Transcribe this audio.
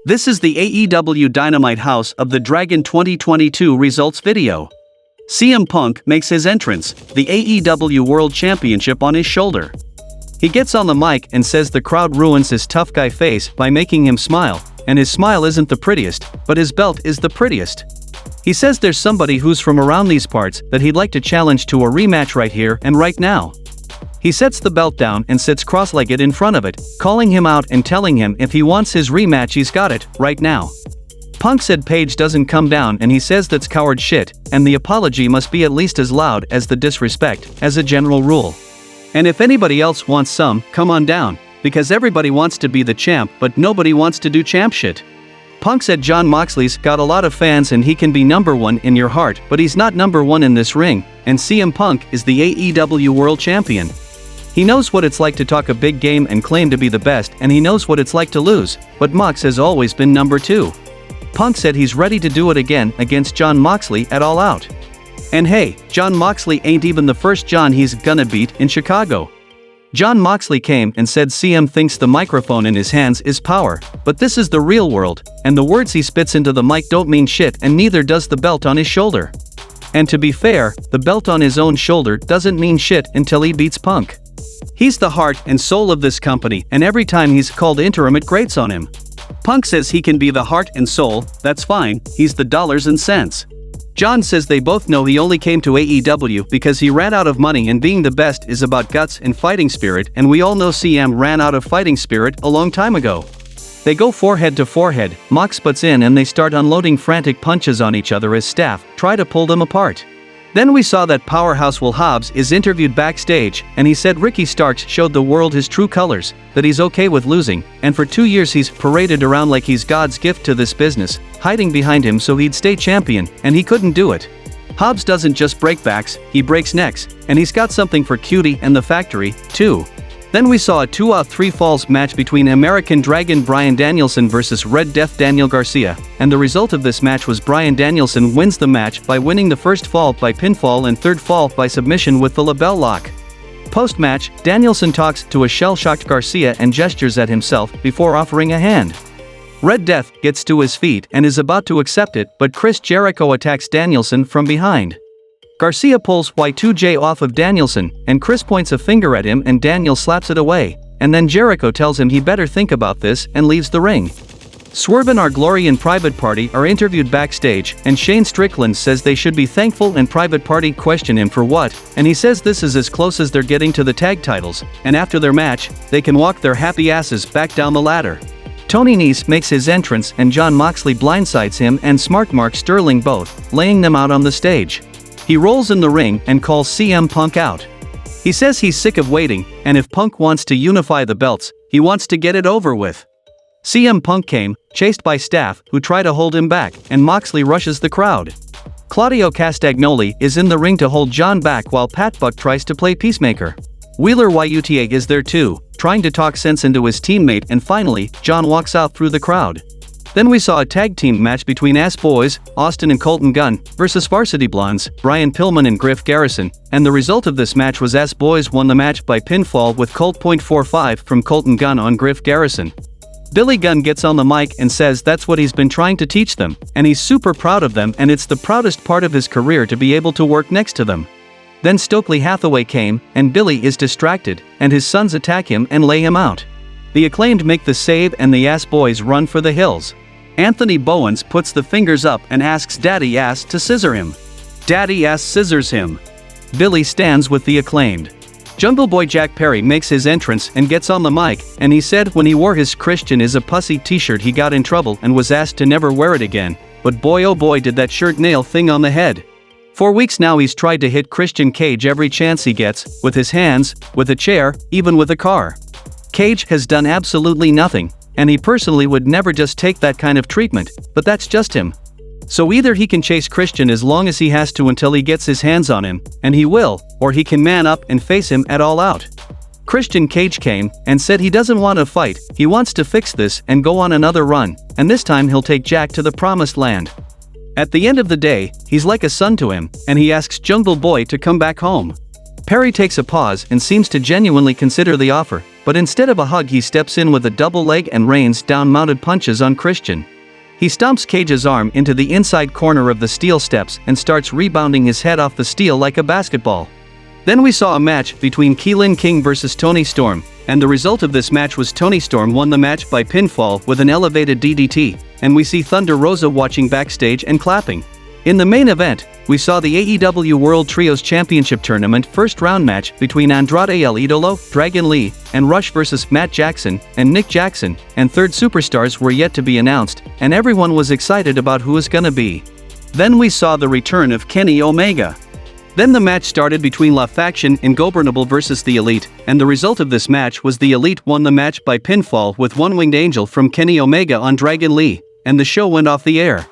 This is the AEW Dynamite House of the Dragon 2022 results video. CM Punk makes his entrance, the AEW World Championship on his shoulder. He gets on the mic and says the crowd ruins his tough guy face by making him smile, and his smile isn't the prettiest, but his belt is the prettiest. He says there's somebody who's from around these parts that he'd like to challenge to a rematch right here and right now. He sets the belt down and sits cross-legged in front of it, calling him out and telling him if he wants his rematch he's got it, right now. Punk said Page doesn't come down and he says that's coward shit, and the apology must be at least as loud as the disrespect, as a general rule. And if anybody else wants some, come on down, because everybody wants to be the champ but nobody wants to do champ shit. Punk said Jon Moxley's got a lot of fans and he can be number one in your heart, but he's not number one in this ring, and CM Punk is the AEW World Champion. He knows what it's like to talk a big game and claim to be the best, and he knows what it's like to lose, but Mox has always been number two. Punk said he's ready to do it again against Jon Moxley at All Out. And hey, Jon Moxley ain't even the first Jon he's gonna beat in Chicago. Jon Moxley came and said CM thinks the microphone in his hands is power, but this is the real world, and the words he spits into the mic don't mean shit, and neither does the belt on his shoulder. And to be fair, the belt on his own shoulder doesn't mean shit until he beats Punk. He's the heart and soul of this company, and every time he's called interim it grates on him. Punk says he can be the heart and soul, that's fine, he's the dollars and cents. Jon says they both know he only came to AEW because he ran out of money, and being the best is about guts and fighting spirit, and we all know CM ran out of fighting spirit a long time ago. They go forehead to forehead, Mox butts in and they start unloading frantic punches on each other as staff try to pull them apart. Then we saw that Powerhouse Will Hobbs is interviewed backstage, and he said Ricky Starks showed the world his true colors, that he's okay with losing, and for 2 years he's paraded around like he's God's gift to this business, hiding behind him so he'd stay champion, and he couldn't do it. Hobbs doesn't just break backs, he breaks necks, and he's got something for Cutie and the Factory, too. Then we saw a 2-out-3 falls match between American Dragon Bryan Danielson versus Red Death Daniel Garcia, and the result of this match was Bryan Danielson wins the match by winning the first fall by pinfall and third fall by submission with the label lock. Post-match, Danielson talks to a shell-shocked Garcia and gestures at himself before offering a hand. Red Death gets to his feet and is about to accept it, but Chris Jericho attacks Danielson from behind. Garcia pulls Y2J off of Danielson, and Chris points a finger at him and Daniel slaps it away, and then Jericho tells him he better think about this and leaves the ring. Swerve and Our Glory and Private Party are interviewed backstage, and Shane Strickland says they should be thankful, and Private Party question him for what, and he says this is as close as they're getting to the tag titles, and after their match, they can walk their happy asses back down the ladder. Tony Nese makes his entrance and Jon Moxley blindsides him and Smart Mark Sterling both, laying them out on the stage. He rolls in the ring and calls CM Punk out. He says he's sick of waiting, and if Punk wants to unify the belts, he wants to get it over with. CM Punk came, chased by staff who try to hold him back, and Moxley rushes the crowd. Claudio Castagnoli is in the ring to hold Jon back while Pat Buck tries to play peacemaker. Wheeler Yuta is there too, trying to talk sense into his teammate, and finally, Jon walks out through the crowd. Then we saw a tag team match between Ass Boys, Austin and Colton Gunn, versus Varsity Blondes, Brian Pillman and Griff Garrison, and the result of this match was Ass Boys won the match by pinfall with Colt.45 from Colton Gunn on Griff Garrison. Billy Gunn gets on the mic and says that's what he's been trying to teach them, and he's super proud of them, and it's the proudest part of his career to be able to work next to them. Then Stokely Hathaway came, and Billy is distracted, and his sons attack him and lay him out. The Acclaimed make the save and the Ass Boys run for the hills. Anthony Bowens puts the fingers up and asks Daddy Ass to scissor him. Daddy Ass scissors him. Billy stands with the Acclaimed. Jungle Boy Jack Perry makes his entrance and gets on the mic, and he said when he wore his Christian is a pussy t-shirt he got in trouble and was asked to never wear it again, but boy oh boy did that shirt nail thing on the head. For weeks now he's tried to hit Christian Cage every chance he gets, with his hands, with a chair, even with a car. Cage has done absolutely nothing, and he personally would never just take that kind of treatment, but that's just him. So either he can chase Christian as long as he has to until he gets his hands on him, and he will, or he can man up and face him at All Out. Christian Cage came and said he doesn't want to fight, he wants to fix this and go on another run, and this time he'll take Jack to the promised land. At the end of the day, he's like a son to him, and he asks Jungle Boy to come back home. Perry takes a pause and seems to genuinely consider the offer, but instead of a hug he steps in with a double leg and rains down mounted punches on Christian. He stomps Cage's arm into the inside corner of the steel steps and starts rebounding his head off the steel like a basketball. Then we saw a match between Keelan King versus Tony Storm, and the result of this match was Tony Storm won the match by pinfall with an elevated DDT, and we see Thunder Rosa watching backstage and clapping. In the main event, we saw the AEW World Trios Championship Tournament first round match between Andrade El Idolo, Dragon Lee, and Rush vs. Matt Jackson and Nick Jackson, and third superstars were yet to be announced, and everyone was excited about who is gonna be. Then we saw the return of Kenny Omega. Then the match started between La Faction Ingobernable vs. the Elite, and the result of this match was the Elite won the match by pinfall with One Winged Angel from Kenny Omega on Dragon Lee, and the show went off the air.